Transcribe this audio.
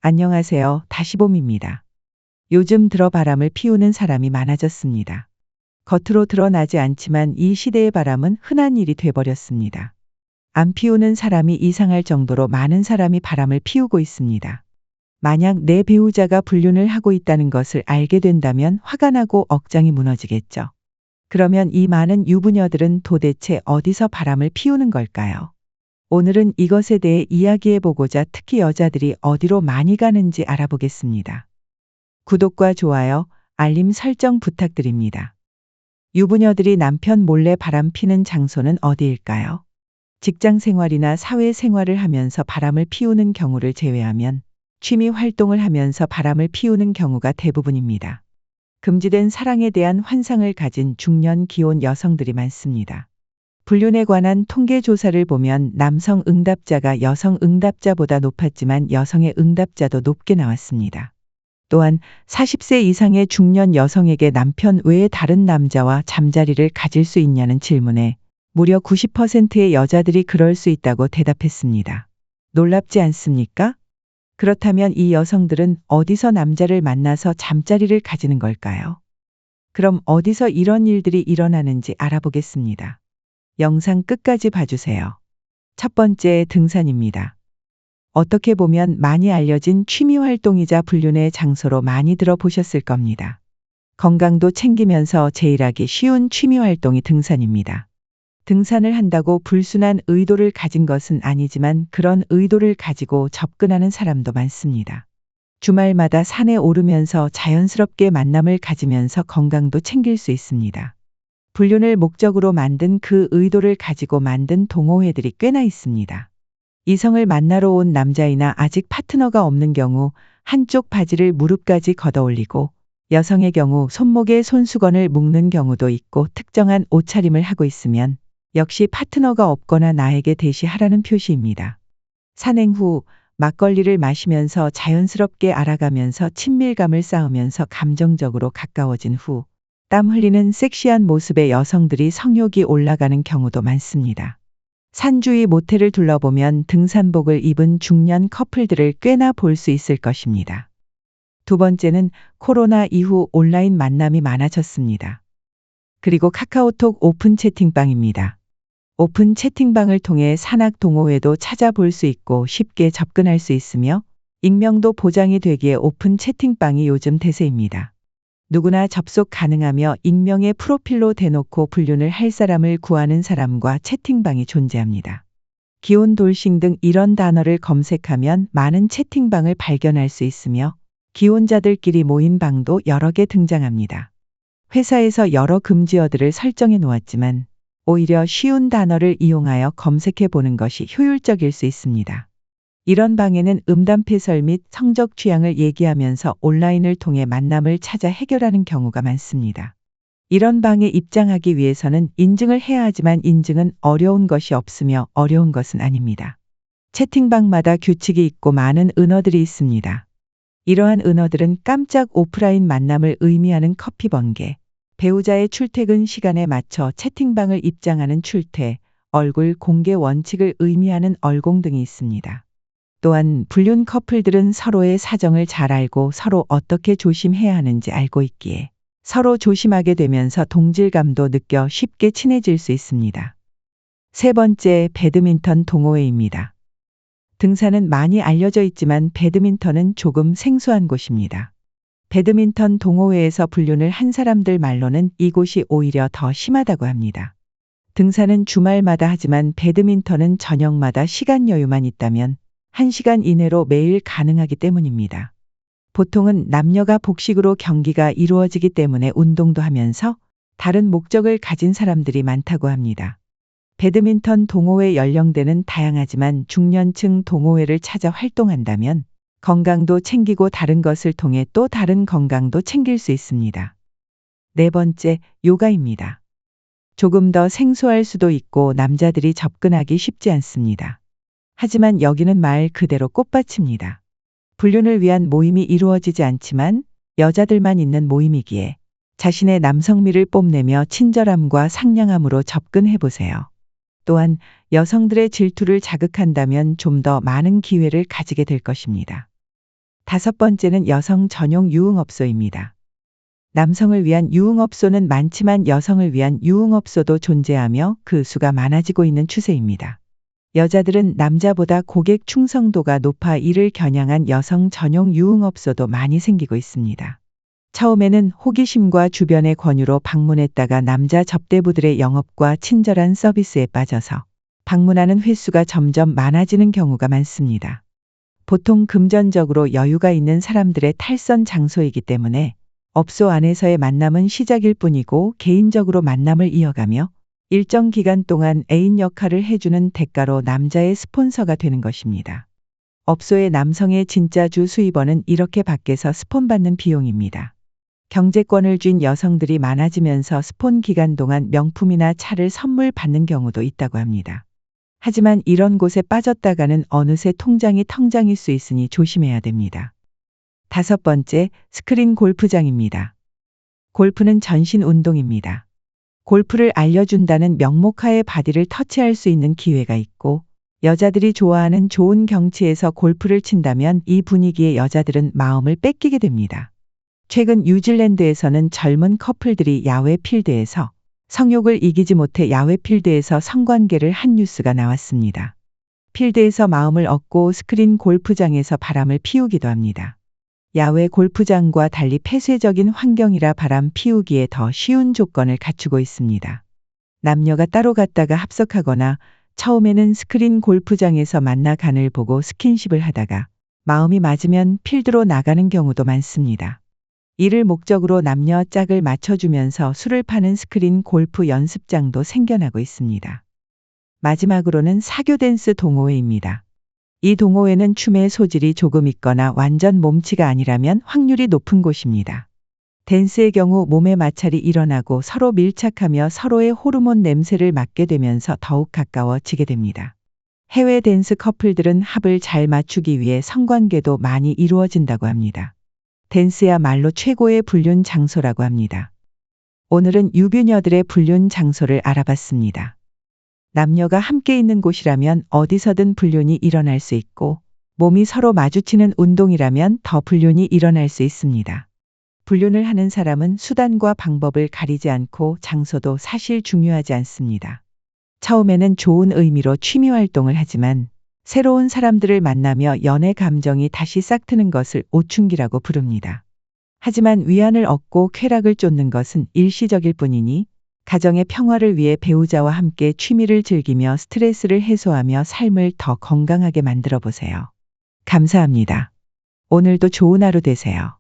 안녕하세요. 다시봄입니다. 요즘 들어 바람을 피우는 사람이 많아졌습니다. 겉으로 드러나지 않지만 이 시대의 바람은 흔한 일이 돼버렸습니다. 안 피우는 사람이 이상할 정도로 많은 사람이 바람을 피우고 있습니다. 만약 내 배우자가 불륜을 하고 있다는 것을 알게 된다면 화가 나고 억장이 무너지겠죠. 그러면 이 많은 유부녀들은 도대체 어디서 바람을 피우는 걸까요? 오늘은 이것에 대해 이야기해 보고자 특히 여자들이 어디로 많이 가는지 알아보겠습니다. 구독과 좋아요, 알림 설정 부탁드립니다. 유부녀들이 남편 몰래 바람 피는 장소는 어디일까요? 직장 생활이나 사회 생활을 하면서 바람을 피우는 경우를 제외하면 취미 활동을 하면서 바람을 피우는 경우가 대부분입니다. 금지된 사랑에 대한 환상을 가진 중년 기혼 여성들이 많습니다. 불륜에 관한 통계 조사를 보면 남성 응답자가 여성 응답자보다 높았지만 여성의 응답자도 높게 나왔습니다. 또한 40세 이상의 중년 여성에게 남편 외에 다른 남자와 잠자리를 가질 수 있냐는 질문에 무려 90%의 여자들이 그럴 수 있다고 대답했습니다. 놀랍지 않습니까? 그렇다면 이 여성들은 어디서 남자를 만나서 잠자리를 가지는 걸까요? 그럼 어디서 이런 일들이 일어나는지 알아보겠습니다. 영상 끝까지 봐주세요. 첫 번째, 등산입니다. 어떻게 보면 많이 알려진 취미 활동이자 불륜의 장소로 많이 들어보셨을 겁니다. 건강도 챙기면서 제일 하기 쉬운 취미 활동이 등산입니다. 등산을 한다고 불순한 의도를 가진 것은 아니지만 그런 의도를 가지고 접근하는 사람도 많습니다. 주말마다 산에 오르면서 자연스럽게 만남을 가지면서 건강도 챙길 수 있습니다. 불륜을 목적으로 만든 그 의도를 가지고 만든 동호회들이 꽤나 있습니다. 이성을 만나러 온 남자이나 아직 파트너가 없는 경우 한쪽 바지를 무릎까지 걷어 올리고, 여성의 경우 손목에 손수건을 묶는 경우도 있고, 특정한 옷차림을 하고 있으면 역시 파트너가 없거나 나에게 대시하라는 표시입니다. 산행 후 막걸리를 마시면서 자연스럽게 알아가면서 친밀감을 쌓으면서 감정적으로 가까워진 후 땀 흘리는 섹시한 모습의 여성들이 성욕이 올라가는 경우도 많습니다. 산 주위 모텔을 둘러보면 등산복을 입은 중년 커플들을 꽤나 볼 수 있을 것입니다. 두 번째는 코로나 이후 온라인 만남이 많아졌습니다. 그리고 카카오톡 오픈 채팅방입니다. 오픈 채팅방을 통해 산악 동호회도 찾아볼 수 있고 쉽게 접근할 수 있으며 익명도 보장이 되기에 오픈 채팅방이 요즘 대세입니다. 누구나 접속 가능하며 익명의 프로필로 대놓고 불륜을 할 사람을 구하는 사람과 채팅방이 존재합니다. 기혼 돌싱 등 이런 단어를 검색하면 많은 채팅방을 발견할 수 있으며 기혼자들끼리 모인 방도 여러 개 등장합니다. 회사에서 여러 금지어들을 설정해 놓았지만 오히려 쉬운 단어를 이용하여 검색해 보는 것이 효율적일 수 있습니다. 이런 방에는 음담패설 및 성적 취향을 얘기하면서 온라인을 통해 만남을 찾아 해결하는 경우가 많습니다. 이런 방에 입장하기 위해서는 인증을 해야 하지만 인증은 어려운 것이 없으며 어려운 것은 아닙니다. 채팅방마다 규칙이 있고 많은 은어들이 있습니다. 이러한 은어들은 깜짝 오프라인 만남을 의미하는 커피 번개, 배우자의 출퇴근 시간에 맞춰 채팅방을 입장하는 출퇴, 얼굴 공개 원칙을 의미하는 얼공 등이 있습니다. 또한 불륜 커플들은 서로의 사정을 잘 알고 서로 어떻게 조심해야 하는지 알고 있기에 서로 조심하게 되면서 동질감도 느껴 쉽게 친해질 수 있습니다. 세 번째, 배드민턴 동호회입니다. 등산은 많이 알려져 있지만 배드민턴은 조금 생소한 곳입니다. 배드민턴 동호회에서 불륜을 한 사람들 말로는 이곳이 오히려 더 심하다고 합니다. 등산은 주말마다 하지만 배드민턴은 저녁마다 시간 여유만 있다면 1시간 이내로 매일 가능하기 때문입니다. 보통은 남녀가 복식으로 경기가 이루어지기 때문에 운동도 하면서 다른 목적을 가진 사람들이 많다고 합니다. 배드민턴 동호회 연령대는 다양하지만 중년층 동호회를 찾아 활동한다면 건강도 챙기고 다른 것을 통해 또 다른 건강도 챙길 수 있습니다. 네 번째, 요가입니다. 조금 더 생소할 수도 있고 남자들이 접근하기 쉽지 않습니다. 하지만 여기는 말 그대로 꽃밭입니다. 불륜을 위한 모임이 이루어지지 않지만 여자들만 있는 모임이기에 자신의 남성미를 뽐내며 친절함과 상냥함으로 접근해보세요. 또한 여성들의 질투를 자극한다면 좀 더 많은 기회를 가지게 될 것입니다. 5번째는 여성 전용 유흥업소입니다. 남성을 위한 유흥업소는 많지만 여성을 위한 유흥업소도 존재하며 그 수가 많아지고 있는 추세입니다. 여자들은 남자보다 고객 충성도가 높아 이를 겨냥한 여성 전용 유흥업소도 많이 생기고 있습니다. 처음에는 호기심과 주변의 권유로 방문했다가 남자 접대부들의 영업과 친절한 서비스에 빠져서 방문하는 횟수가 점점 많아지는 경우가 많습니다. 보통 금전적으로 여유가 있는 사람들의 탈선 장소이기 때문에 업소 안에서의 만남은 시작일 뿐이고 개인적으로 만남을 이어가며 일정 기간 동안 애인 역할을 해주는 대가로 남자의 스폰서가 되는 것입니다. 업소의 남성의 진짜 주 수입원은 이렇게 밖에서 스폰 받는 비용입니다. 경제권을 쥔 여성들이 많아지면서 스폰 기간 동안 명품이나 차를 선물 받는 경우도 있다고 합니다. 하지만 이런 곳에 빠졌다가는 어느새 통장이 텅장일 수 있으니 조심해야 됩니다. 5번째, 스크린 골프장입니다. 골프는 전신 운동입니다. 골프를 알려준다는 명목하에 바디를 터치할 수 있는 기회가 있고 여자들이 좋아하는 좋은 경치에서 골프를 친다면 이 분위기에 여자들은 마음을 뺏기게 됩니다. 최근 뉴질랜드에서는 젊은 커플들이 야외 필드에서 성욕을 이기지 못해 야외 필드에서 성관계를 한 뉴스가 나왔습니다. 필드에서 마음을 얻고 스크린 골프장에서 바람을 피우기도 합니다. 야외 골프장과 달리 폐쇄적인 환경이라 바람 피우기에 더 쉬운 조건을 갖추고 있습니다. 남녀가 따로 갔다가 합석하거나 처음에는 스크린 골프장에서 만나 간을 보고 스킨십을 하다가 마음이 맞으면 필드로 나가는 경우도 많습니다. 이를 목적으로 남녀 짝을 맞춰주면서 술을 파는 스크린 골프 연습장도 생겨나고 있습니다. 마지막으로는 사교 댄스 동호회입니다. 이 동호회는 춤의 소질이 조금 있거나 완전 몸치가 아니라면 확률이 높은 곳입니다. 댄스의 경우 몸의 마찰이 일어나고 서로 밀착하며 서로의 호르몬 냄새를 맡게 되면서 더욱 가까워지게 됩니다. 해외 댄스 커플들은 합을 잘 맞추기 위해 성관계도 많이 이루어진다고 합니다. 댄스야말로 최고의 불륜 장소라고 합니다. 오늘은 유부녀들의 불륜 장소를 알아봤습니다. 남녀가 함께 있는 곳이라면 어디서든 불륜이 일어날 수 있고 몸이 서로 마주치는 운동이라면 더 불륜이 일어날 수 있습니다. 불륜을 하는 사람은 수단과 방법을 가리지 않고 장소도 사실 중요하지 않습니다. 처음에는 좋은 의미로 취미 활동을 하지만 새로운 사람들을 만나며 연애 감정이 다시 싹트는 것을 오춘기라고 부릅니다. 하지만 위안을 얻고 쾌락을 쫓는 것은 일시적일 뿐이니 가정의 평화를 위해 배우자와 함께 취미를 즐기며 스트레스를 해소하며 삶을 더 건강하게 만들어 보세요. 감사합니다. 오늘도 좋은 하루 되세요.